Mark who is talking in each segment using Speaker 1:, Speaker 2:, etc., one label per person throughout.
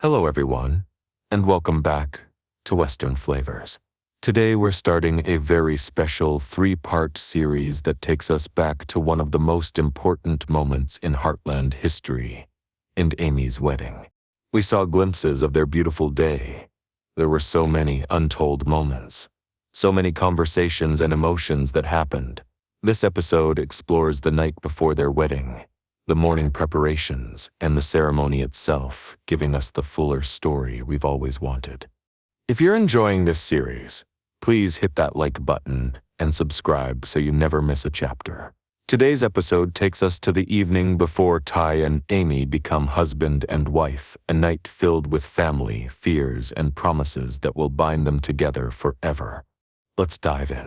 Speaker 1: Hello everyone, and welcome back to Western Flavors. Today we're starting a very special 3-part series that takes us back to one of the most important moments in Heartland history, and Amy's wedding. We saw glimpses of their beautiful day. There were so many untold moments, so many conversations and emotions that happened. This episode explores the night before their wedding, the morning preparations, and the ceremony itself, giving us the fuller story we've always wanted. If you're enjoying this series, please hit that like button and subscribe so you never miss a chapter. Today's episode takes us to the evening before Ty and Amy become husband and wife, a night filled with family, fears, and promises that will bind them together forever. Let's dive in.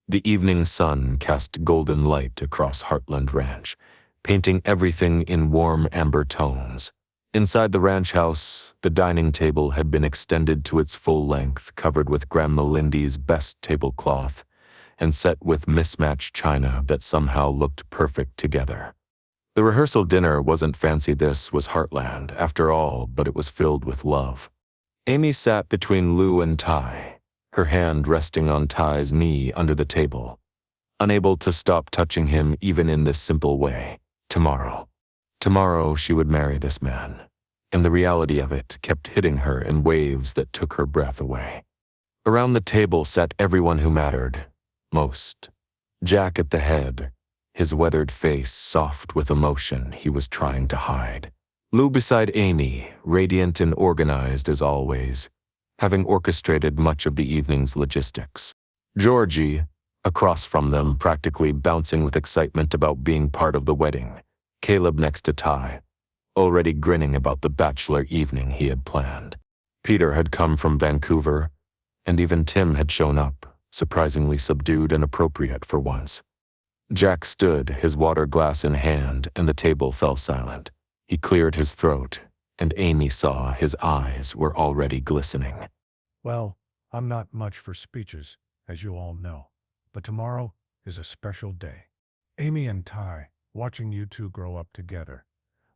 Speaker 1: The evening sun cast golden light across Heartland Ranch, painting everything in warm amber tones. Inside the ranch house, the dining table had been extended to its full length, covered with Grandma Lindy's best tablecloth, and set with mismatched china that somehow looked perfect together. The rehearsal dinner wasn't fancy. This was Heartland, after all, but it was filled with love. Amy sat between Lou and Ty, her hand resting on Ty's knee under the table, unable to stop touching him even in this simple way. Tomorrow she would marry this man, and the reality of it kept hitting her in waves that took her breath away. Around the table sat everyone who mattered most. Jack at the head, his weathered face soft with emotion he was trying to hide. Lou beside Amy, radiant and organized as always, having orchestrated much of the evening's logistics. Georgie, across from them, practically bouncing with excitement about being part of the wedding. Caleb next to Ty, already grinning about the bachelor evening he had planned. Peter had come from Vancouver, and even Tim had shown up, surprisingly subdued and appropriate for once. Jack stood, his water glass in hand, and the table fell silent. He cleared his throat, and Amy saw his eyes were already glistening.
Speaker 2: Well, I'm not much for speeches, as you all know, but tomorrow is a special day. Amy and Ty, watching you two grow up together,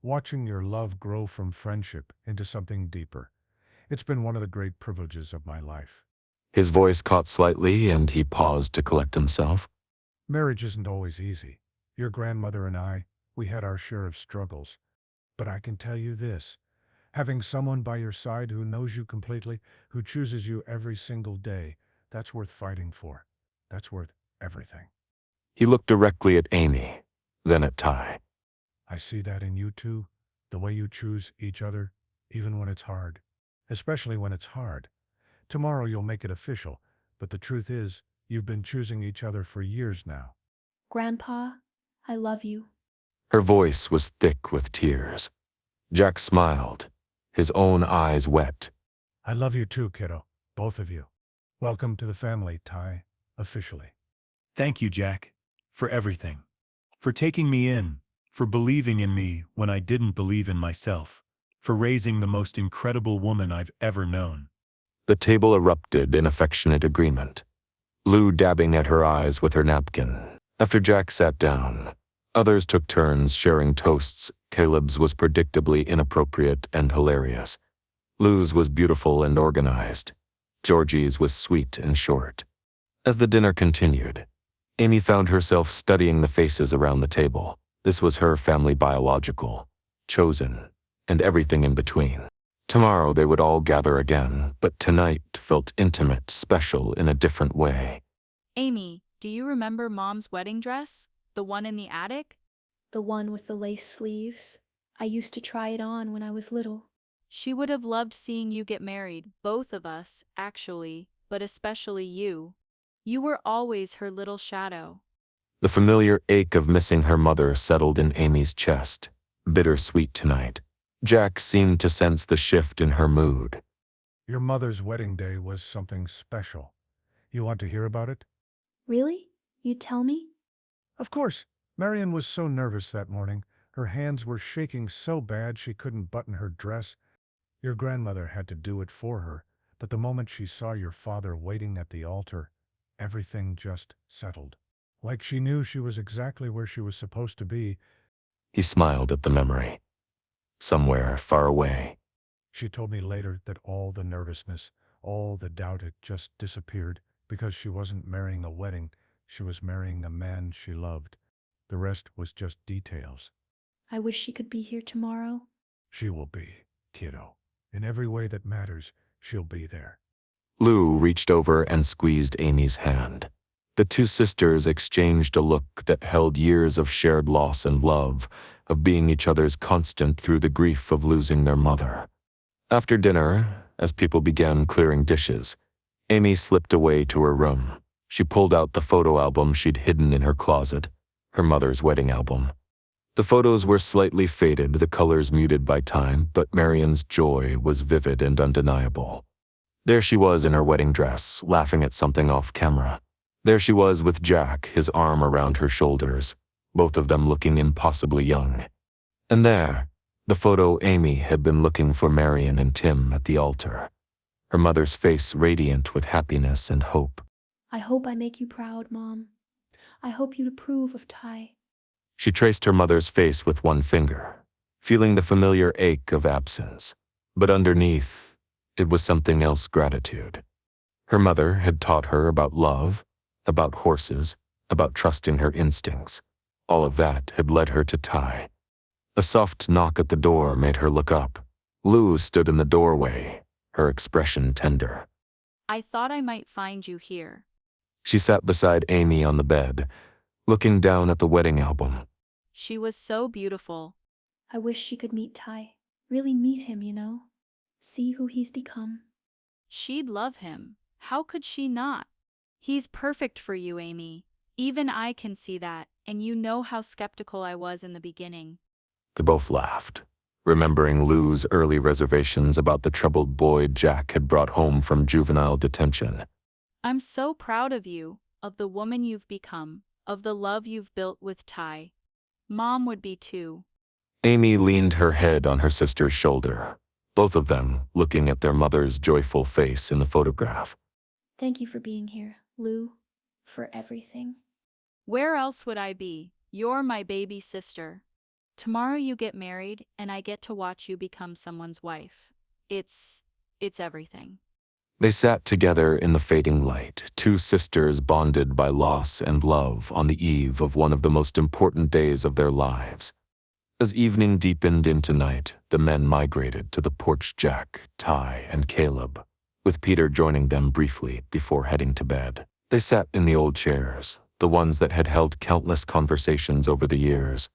Speaker 2: watching your love grow from friendship into something deeper. It's been one of the great privileges of my life.
Speaker 1: His voice caught slightly, and he paused to collect himself.
Speaker 2: Marriage isn't always easy. Your grandmother and I, we had our share of struggles. But I can tell you this, having someone by your side who knows you completely, who chooses you every single day, that's worth fighting for. That's worth everything.
Speaker 1: He looked directly at Amy, then at Ty.
Speaker 2: I see that in you two, the way you choose each other, even when it's hard. Especially when it's hard. Tomorrow you'll make it official, but the truth is, you've been choosing each other for years now.
Speaker 3: Grandpa, I love you.
Speaker 1: Her voice was thick with tears. Jack smiled, his own eyes wet.
Speaker 2: I love you too, kiddo, both of you. Welcome to the family, Ty, officially.
Speaker 4: Thank you, Jack, for everything. For taking me in, for believing in me when I didn't believe in myself, for raising the most incredible woman I've ever known.
Speaker 1: The table erupted in affectionate agreement, Lou dabbing at her eyes with her napkin. After Jack sat down, others took turns sharing toasts. Caleb's was predictably inappropriate and hilarious. Lou's was beautiful and organized. Georgie's was sweet and short. As the dinner continued, Amy found herself studying the faces around the table. This was her family, biological, chosen, and everything in between. Tomorrow they would all gather again, but tonight felt intimate, special in a different way.
Speaker 5: Amy, do you remember Mom's wedding dress? The one in the attic?
Speaker 3: The one with the lace sleeves. I used to try it on when I was little.
Speaker 5: She would have loved seeing you get married, both of us, actually, but especially you. You were always her little shadow.
Speaker 1: The familiar ache of missing her mother settled in Amy's chest, bittersweet tonight. Jack seemed to sense the shift in her mood.
Speaker 2: Your mother's wedding day was something special. You want to hear about it?
Speaker 3: Really? You'd tell me?
Speaker 2: Of course. Marion was so nervous that morning. Her hands were shaking so bad she couldn't button her dress. Your grandmother had to do it for her, but the moment she saw your father waiting at the altar, everything just settled. Like she knew she was exactly where she was supposed to be.
Speaker 1: He smiled at the memory. Somewhere far away,
Speaker 2: She told me later that all the nervousness, all the doubt had just disappeared because she wasn't marrying a wedding, she was marrying a man she loved. The rest was just details.
Speaker 3: I wish she could be here tomorrow.
Speaker 2: She will be, kiddo. In every way that matters, she'll be there.
Speaker 1: Lou reached over and squeezed Amy's hand. The two sisters exchanged a look that held years of shared loss and love, of being each other's constant through the grief of losing their mother. After dinner, as people began clearing dishes, Amy slipped away to her room. She pulled out the photo album she'd hidden in her closet, her mother's wedding album. The photos were slightly faded, the colors muted by time, but Marion's joy was vivid and undeniable. There she was in her wedding dress, laughing at something off camera. There she was with Jack, his arm around her shoulders, both of them looking impossibly young. And there, the photo Amy had been looking for Marion and Tim at the altar, her mother's face radiant with happiness and hope.
Speaker 3: I hope I make you proud, Mom. I hope you'd approve of Ty.
Speaker 1: She traced her mother's face with one finger, feeling the familiar ache of absence. But underneath, it was something else: gratitude. Her mother had taught her about love, about horses, about trusting her instincts. All of that had led her to Ty. A soft knock at the door made her look up. Lou stood in the doorway, her expression tender.
Speaker 5: I thought I might find you here.
Speaker 1: She sat beside Amy on the bed, looking down at the wedding album.
Speaker 5: She was so beautiful.
Speaker 3: I wish she could meet Ty. Really meet him, you know. See who he's become.
Speaker 5: She'd love him. How could she not? He's perfect for you, Amy. Even I can see that, and you know how skeptical I was in the beginning.
Speaker 1: They both laughed, remembering Lou's early reservations about the troubled boy Jack had brought home from juvenile detention.
Speaker 5: I'm so proud of you, of the woman you've become, of the love you've built with Ty. Mom would be too.
Speaker 1: Amy leaned her head on her sister's shoulder, both of them looking at their mother's joyful face in the photograph.
Speaker 3: Thank you for being here, Lou. For everything.
Speaker 5: Where else would I be? You're my baby sister. Tomorrow you get married, and I get to watch you become someone's wife. It's everything.
Speaker 1: They sat together in the fading light, two sisters bonded by loss and love on the eve of one of the most important days of their lives. As evening deepened into night, the men migrated to the porch. Jack, Ty, and Caleb, with Peter joining them briefly before heading to bed. They sat in the old chairs, the ones that had held countless conversations over the years,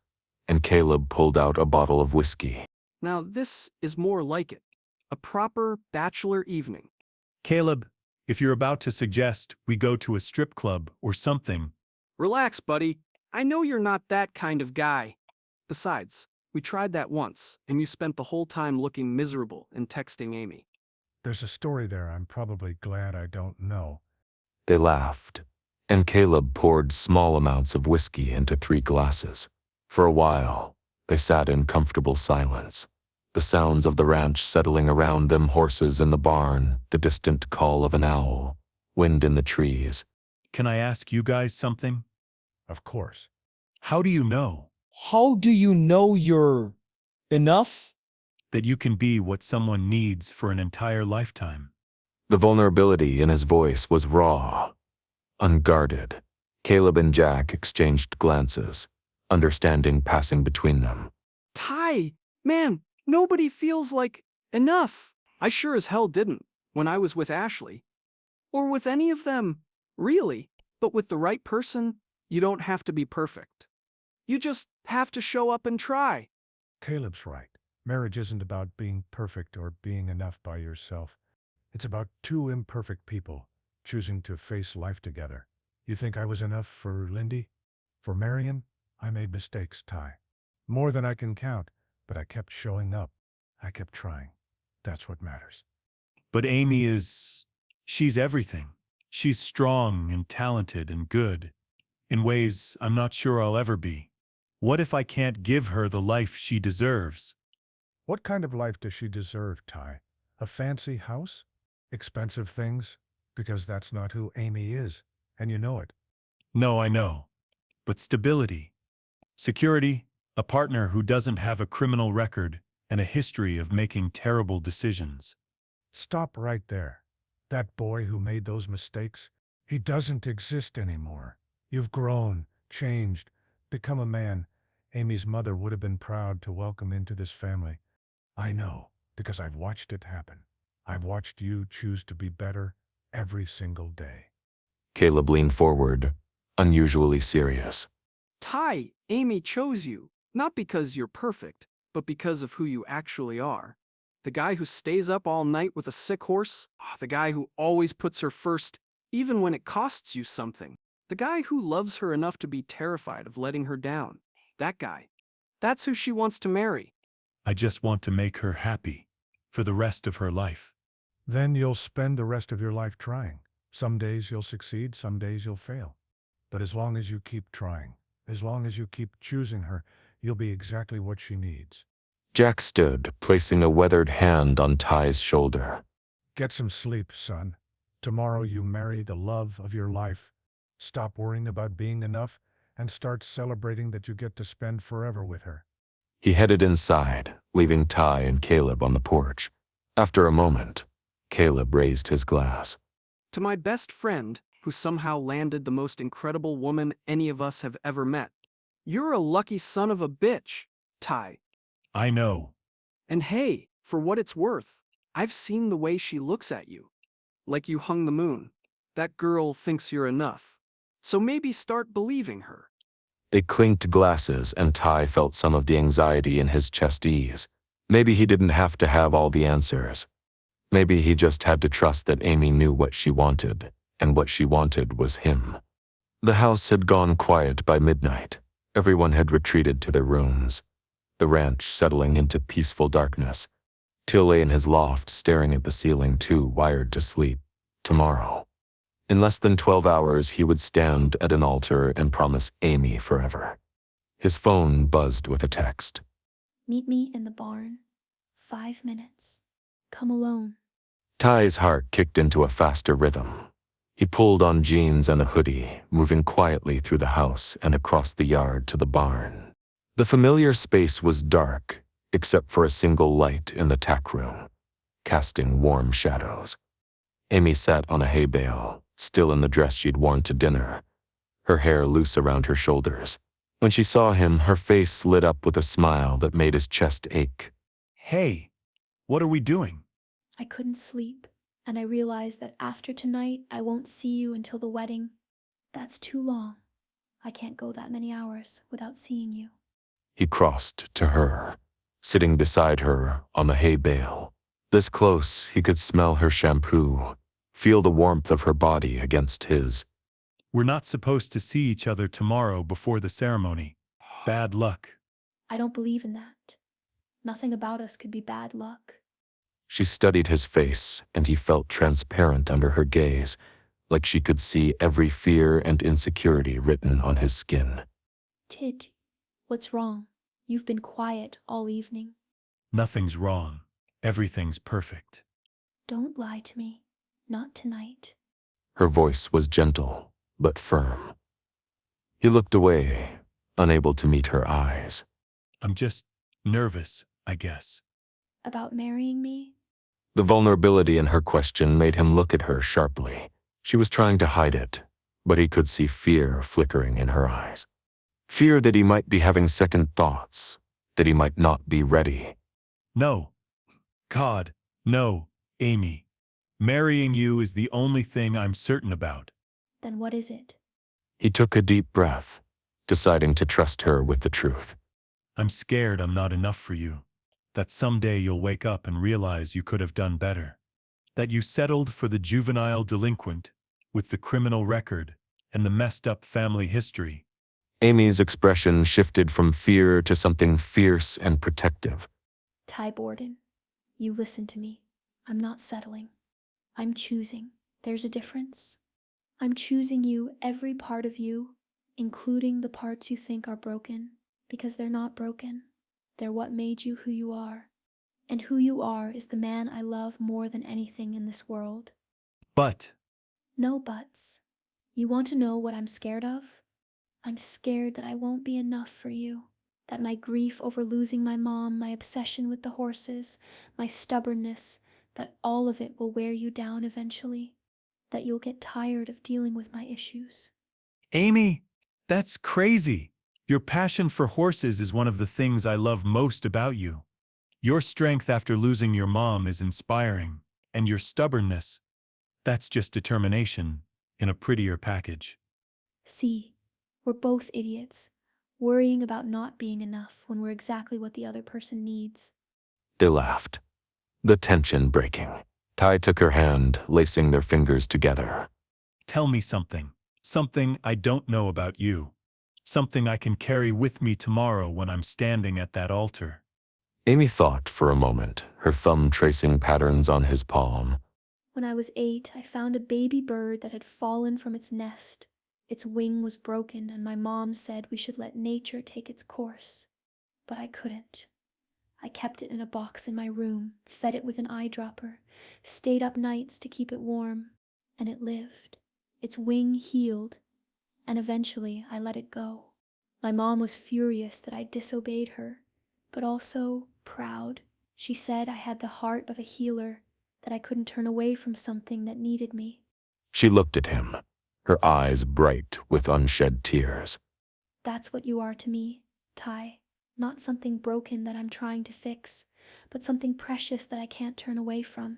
Speaker 1: and Caleb pulled out a bottle of whiskey.
Speaker 6: Now this is more like it. A proper bachelor evening.
Speaker 4: Caleb, if you're about to suggest we go to a strip club or something.
Speaker 6: Relax, buddy. I know you're not that kind of guy. Besides, we tried that once, and you spent the whole time looking miserable and texting Amy.
Speaker 2: There's a story there I'm probably glad I don't know.
Speaker 1: They laughed, and Caleb poured small amounts of whiskey into 3 glasses. For a while, they sat in comfortable silence. The sounds of the ranch settling around them, horses in the barn, the distant call of an owl, wind in the trees.
Speaker 4: Can I ask you guys something?
Speaker 2: Of course.
Speaker 4: How do you know
Speaker 7: How do you know you're enough?
Speaker 4: that you can be what someone needs for an entire lifetime?
Speaker 1: The vulnerability in his voice was raw, unguarded. Caleb and Jack exchanged glances, understanding passing between them.
Speaker 6: Ty, man, nobody feels like enough. I sure as hell didn't when I was with Ashley. Or with any of them, really. But with the right person, you don't have to be perfect. You just have to show up and try.
Speaker 2: Caleb's right. Marriage isn't about being perfect or being enough by yourself. It's about two imperfect people choosing to face life together. You think I was enough for Lindy? For Marion? I made mistakes, Ty. More than I can count, but I kept showing up. I kept trying. That's what matters.
Speaker 4: But Amy she's everything. She's strong and talented and good, in ways I'm not sure I'll ever be. What if I can't give her the life she deserves?
Speaker 2: What kind of life does she deserve, Ty? A fancy house? Expensive things? Because that's not who Amy is, and you know it.
Speaker 4: No, I know. But stability, security, a partner who doesn't have a criminal record, and a history of making terrible decisions.
Speaker 2: Stop right there. That boy who made those mistakes, he doesn't exist anymore. You've grown, changed, become a man. Amy's mother would have been proud to welcome into this family. I know, because I've watched it happen. I've watched you choose to be better every single day.
Speaker 1: Caleb leaned forward, unusually serious.
Speaker 6: Ty, Amy chose you, not because you're perfect, but because of who you actually are. The guy who stays up all night with a sick horse, the guy who always puts her first, even when it costs you something. The guy who loves her enough to be terrified of letting her down. That guy. That's who she wants to marry.
Speaker 4: I just want to make her happy for the rest of her life.
Speaker 2: Then you'll spend the rest of your life trying. Some days you'll succeed, some days you'll fail. But as long as you keep trying, as long as you keep choosing her, you'll be exactly what she needs.
Speaker 1: Jack stood, placing a weathered hand on Ty's shoulder.
Speaker 2: Get some sleep, son. Tomorrow you marry the love of your life. Stop worrying about being enough and start celebrating that you get to spend forever with her.
Speaker 1: He headed inside, leaving Ty and Caleb on the porch. After a moment, Caleb raised his glass.
Speaker 6: To my best friend, who somehow landed the most incredible woman any of us have ever met. You're a lucky son of a bitch, Ty.
Speaker 4: I know.
Speaker 6: And hey, for what it's worth, I've seen the way she looks at you. Like you hung the moon. That girl thinks you're enough. So maybe start believing her.
Speaker 1: They clinked glasses, and Ty felt some of the anxiety in his chest ease. Maybe he didn't have to have all the answers. Maybe he just had to trust that Amy knew what she wanted, and what she wanted was him. The house had gone quiet by midnight. Everyone had retreated to their rooms, the ranch settling into peaceful darkness. Till lay in his loft, staring at the ceiling, too wired to sleep. Tomorrow. In less than 12 hours, he would stand at an altar and promise Amy forever. His phone buzzed with a text.
Speaker 3: Meet me in the barn. 5 minutes. Come alone.
Speaker 1: Ty's heart kicked into a faster rhythm. He pulled on jeans and a hoodie, moving quietly through the house and across the yard to the barn. The familiar space was dark, except for a single light in the tack room, casting warm shadows. Amy sat on a hay bale, still in the dress she'd worn to dinner, her hair loose around her shoulders. When she saw him, her face lit up with a smile that made his chest ache.
Speaker 4: Hey, what are we doing?
Speaker 3: I couldn't sleep, and I realized that after tonight I won't see you until the wedding. That's too long. I can't go that many hours without seeing you.
Speaker 1: He crossed to her, sitting beside her on the hay bale. This close, he could smell her shampoo, feel the warmth of her body against his.
Speaker 4: We're not supposed to see each other tomorrow before the ceremony. Bad luck.
Speaker 3: I don't believe in that. Nothing about us could be bad luck.
Speaker 1: She studied his face, and he felt transparent under her gaze, like she could see every fear and insecurity written on his skin.
Speaker 3: Tid, what's wrong? You've been quiet all evening.
Speaker 4: Nothing's wrong. Everything's perfect.
Speaker 3: Don't lie to me. Not tonight.
Speaker 1: Her voice was gentle, but firm. He looked away, unable to meet her eyes.
Speaker 4: I'm just nervous, I guess.
Speaker 3: About marrying me?
Speaker 1: The vulnerability in her question made him look at her sharply. She was trying to hide it, but he could see fear flickering in her eyes. Fear that he might be having second thoughts, that he might not be ready.
Speaker 4: No. God, no, Amy. Marrying you is the only thing I'm certain about.
Speaker 3: Then what is it?
Speaker 1: He took a deep breath, deciding to trust her with the truth.
Speaker 4: I'm scared I'm not enough for you. That someday you'll wake up and realize you could have done better. That you settled for the juvenile delinquent with the criminal record and the messed up family history.
Speaker 1: Amy's expression shifted from fear to something fierce and protective.
Speaker 3: Ty Borden, you listen to me. I'm not settling. I'm choosing. There's a difference. I'm choosing you, every part of you, including the parts you think are broken, because they're not broken. They're what made you who you are. And who you are is the man I love more than anything in this world.
Speaker 4: But
Speaker 3: No buts. You want to know what I'm scared of? I'm scared that I won't be enough for you. that my grief over losing my mom, my obsession with the horses, my stubbornness, that all of it will wear you down eventually, that you'll get tired of dealing with my issues.
Speaker 4: Amy, that's crazy. Your passion for horses is one of the things I love most about you. Your strength after losing your mom is inspiring, and your stubbornness, that's just determination in a prettier package.
Speaker 3: See, we're both idiots, worrying about not being enough when we're exactly what the other person needs.
Speaker 1: They laughed, the tension breaking. Ty took her hand, lacing their fingers together.
Speaker 4: Tell me something. Something I don't know about you. Something I can carry with me tomorrow when I'm standing at that altar.
Speaker 1: Amy thought for a moment, her thumb tracing patterns on his palm.
Speaker 3: When I was 8, I found a baby bird that had fallen from its nest. Its wing was broken, and my mom said we should let nature take its course. But I couldn't. I kept it in a box in my room, fed it with an eyedropper, stayed up nights to keep it warm, and it lived. Its wing healed, and eventually I let it go. My mom was furious that I disobeyed her, but also proud. She said I had the heart of a healer, that I couldn't turn away from something that needed me.
Speaker 1: She looked at him, her eyes bright with unshed tears.
Speaker 3: That's what you are to me, Ty. Not something broken that I'm trying to fix, but something precious that I can't turn away from.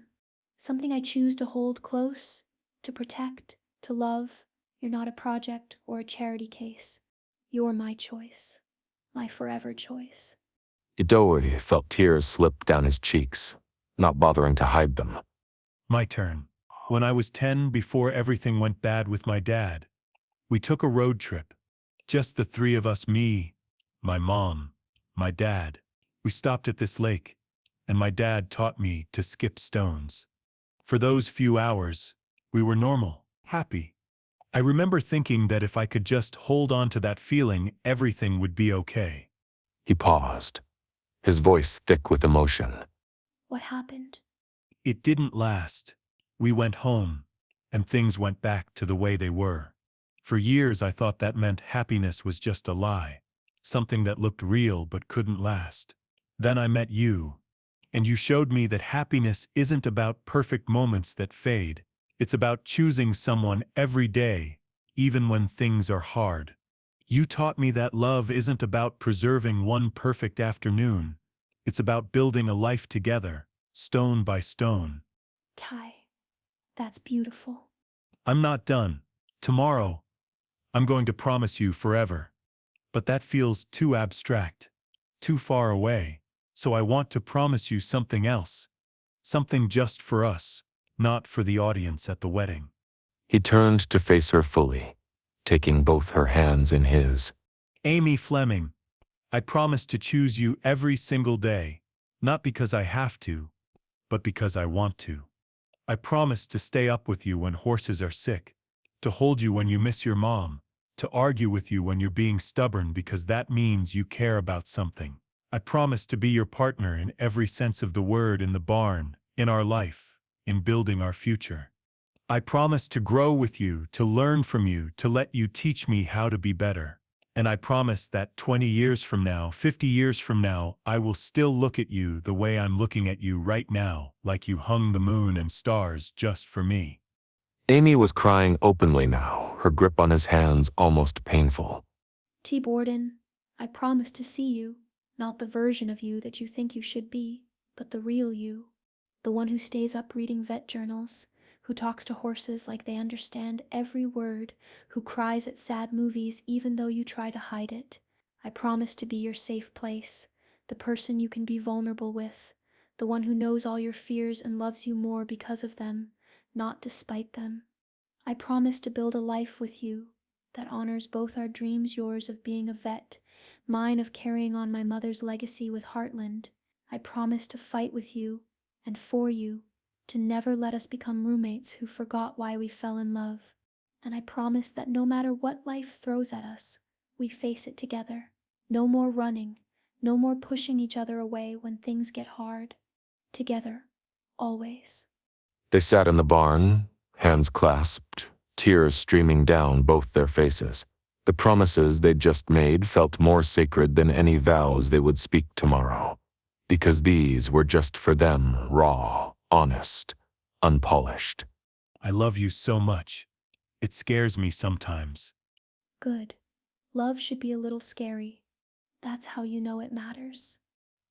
Speaker 3: Something I choose to hold close, to protect, to love. You're not a project or a charity case. You're my choice, my forever choice.
Speaker 1: Idoi felt tears slip down his cheeks, not bothering to hide them.
Speaker 4: My turn. When I was 10, before everything went bad with my dad, we took a road trip. Just the three of us, me, my mom, my dad. We stopped at this lake, and my dad taught me to skip stones. For those few hours, we were normal, happy. I remember thinking that if I could just hold on to that feeling, everything would be okay.
Speaker 1: He paused, his voice thick with emotion.
Speaker 3: What happened?
Speaker 4: It didn't last. We went home, and things went back to the way they were. For years I thought that meant happiness was just a lie, something that looked real but couldn't last. Then I met you, and you showed me that happiness isn't about perfect moments that fade. It's about choosing someone every day, even when things are hard. You taught me that love isn't about preserving one perfect afternoon. It's about building a life together, stone by stone.
Speaker 3: Ty, that's beautiful.
Speaker 4: I'm not done. Tomorrow, I'm going to promise you forever. But that feels too abstract, too far away. So I want to promise you something else. Something just for us, not for the audience at the wedding.
Speaker 1: He turned to face her fully, taking both her hands in his.
Speaker 4: Amy Fleming, I promise to choose you every single day, not because I have to, but because I want to. I promise to stay up with you when horses are sick, to hold you when you miss your mom, to argue with you when you're being stubborn because that means you care about something. I promise to be your partner in every sense of the word, in the barn, in our life, in building our future. I promise to grow with you, to learn from you, to let you teach me how to be better. And I promise that 20 years from now, 50 years from now, I will still look at you the way I'm looking at you right now, like you hung the moon and stars just for me.
Speaker 1: Amy was crying openly now, her grip on his hands almost painful.
Speaker 3: T. Borden, I promise to see you, not the version of you that you think you should be, but the real you. The one who stays up reading vet journals, who talks to horses like they understand every word, who cries at sad movies even though you try to hide it. I promise to be your safe place, the person you can be vulnerable with, the one who knows all your fears and loves you more because of them, not despite them. I promise to build a life with you that honors both our dreams, yours of being a vet, mine of carrying on my mother's legacy with Heartland. I promise to fight with you and for you, to never let us become roommates who forgot why we fell in love. And I promise that no matter what life throws at us, we face it together. No more running, no more pushing each other away when things get hard. Together, always.
Speaker 1: They sat in the barn, hands clasped, tears streaming down both their faces. The promises they'd just made felt more sacred than any vows they would speak tomorrow, because these were just for them, raw, honest, unpolished.
Speaker 4: I love you so much. It scares me sometimes.
Speaker 3: Good. Love should be a little scary. That's how you know it matters.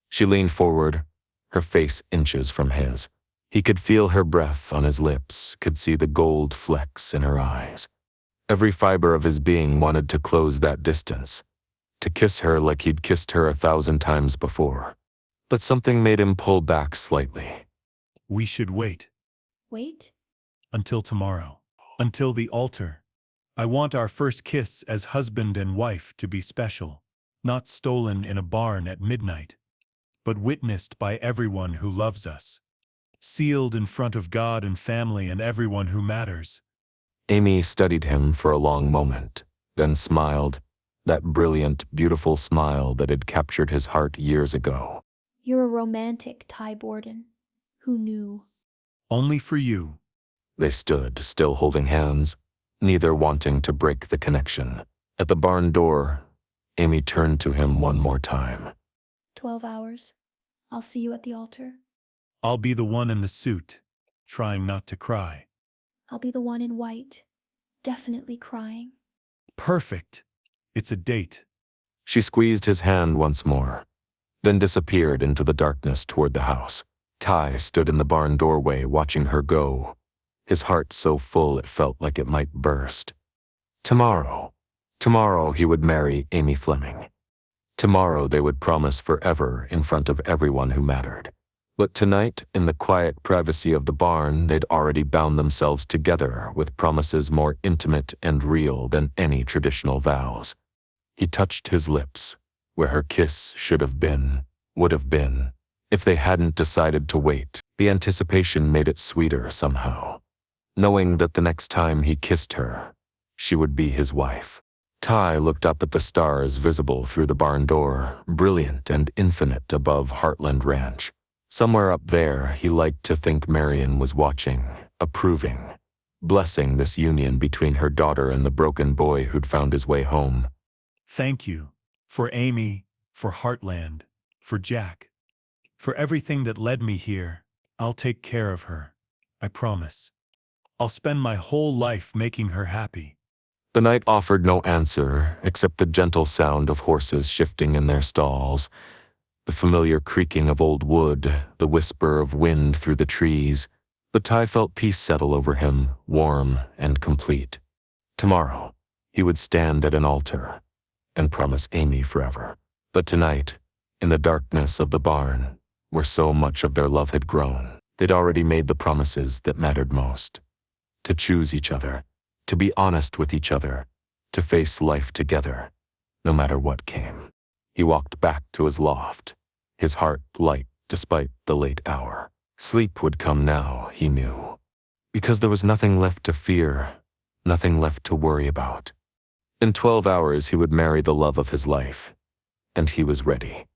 Speaker 1: She leaned forward, her face inches from his. He could feel her breath on his lips, could see the gold flecks in her eyes. Every fiber of his being wanted to close that distance, to kiss her like he'd kissed her 1,000 times before. But something made him pull back slightly.
Speaker 4: We should wait
Speaker 3: Wait?
Speaker 4: until tomorrow, until the altar. I want our first kiss as husband and wife to be special, not stolen in a barn at midnight, but witnessed by everyone who loves us, sealed in front of God and family and everyone who matters.
Speaker 1: Amy studied him for a long moment, then smiled, that brilliant, beautiful smile that had captured his heart years ago.
Speaker 3: You're a romantic, Ty Borden. Who knew?
Speaker 4: Only for you.
Speaker 1: They stood, still holding hands, neither wanting to break the connection. At the barn door, Amy turned to him one more time.
Speaker 3: 12 hours. I'll see you at the altar.
Speaker 4: I'll be the one in the suit, trying not to cry.
Speaker 3: I'll be the one in white, definitely crying.
Speaker 4: Perfect. It's a date.
Speaker 1: She squeezed his hand once more, then disappeared into the darkness toward the house. Ty stood in the barn doorway watching her go, his heart so full it felt like it might burst. Tomorrow he would marry Amy Fleming. Tomorrow they would promise forever in front of everyone who mattered. But tonight, in the quiet privacy of the barn, they'd already bound themselves together with promises more intimate and real than any traditional vows. He touched his lips, where her kiss should have been, would have been, if they hadn't decided to wait. The anticipation made it sweeter somehow, knowing that the next time he kissed her, she would be his wife. Ty looked up at the stars visible through the barn door, brilliant and infinite above Heartland Ranch. Somewhere up there, he liked to think Marion was watching, approving, blessing this union between her daughter and the broken boy who'd found his way home.
Speaker 4: Thank you. For Amy, for Heartland, for Jack. For everything that led me here. I'll take care of her. I promise. I'll spend my whole life making her happy.
Speaker 1: The night offered no answer except the gentle sound of horses shifting in their stalls, the familiar creaking of old wood, the whisper of wind through the trees. But Ty felt peace settle over him, warm and complete. Tomorrow, he would stand at an altar and promise Amy forever. But tonight, in the darkness of the barn, where so much of their love had grown, they'd already made the promises that mattered most. To choose each other, to be honest with each other, to face life together, no matter what came. He walked back to his loft, his heart light despite the late hour. Sleep would come now, he knew, because there was nothing left to fear, nothing left to worry about. In 12 hours he would marry the love of his life, and he was ready.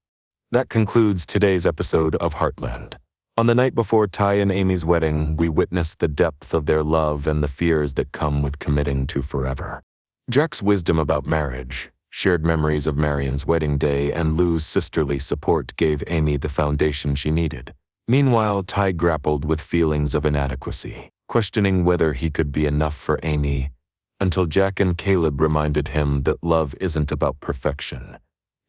Speaker 1: That concludes today's episode of Heartland. On the night before Ty and Amy's wedding, we witnessed the depth of their love and the fears that come with committing to forever. Jack's wisdom about marriage, shared memories of Marion's wedding day, and Lou's sisterly support gave Amy the foundation she needed. Meanwhile, Ty grappled with feelings of inadequacy, questioning whether he could be enough for Amy, until Jack and Caleb reminded him that love isn't about perfection.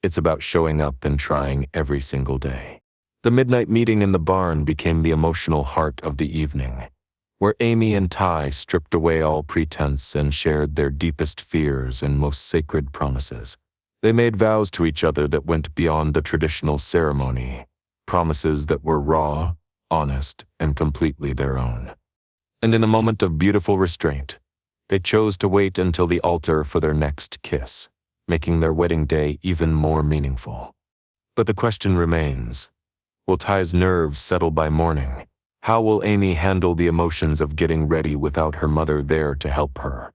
Speaker 1: It's about showing up and trying every single day. The midnight meeting in the barn became the emotional heart of the evening, where Amy and Ty stripped away all pretense and shared their deepest fears and most sacred promises. They made vows to each other that went beyond the traditional ceremony, promises that were raw, honest, and completely their own. And in a moment of beautiful restraint, they chose to wait until the altar for their next kiss, making their wedding day even more meaningful. But the question remains, will Ty's nerves settle by morning? How will Amy handle the emotions of getting ready without her mother there to help her?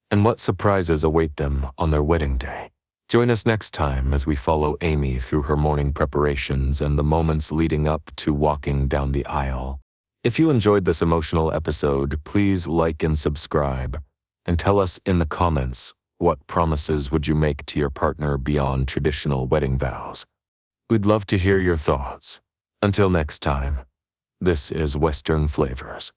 Speaker 1: And what surprises await them on their wedding day? Join us next time as we follow Amy through her morning preparations and the moments leading up to walking down the aisle. If you enjoyed this emotional episode, please like and subscribe, and tell us in the comments What promises would you make to your partner beyond traditional wedding vows? We'd love to hear your thoughts. Until next time, this is Western Flavors.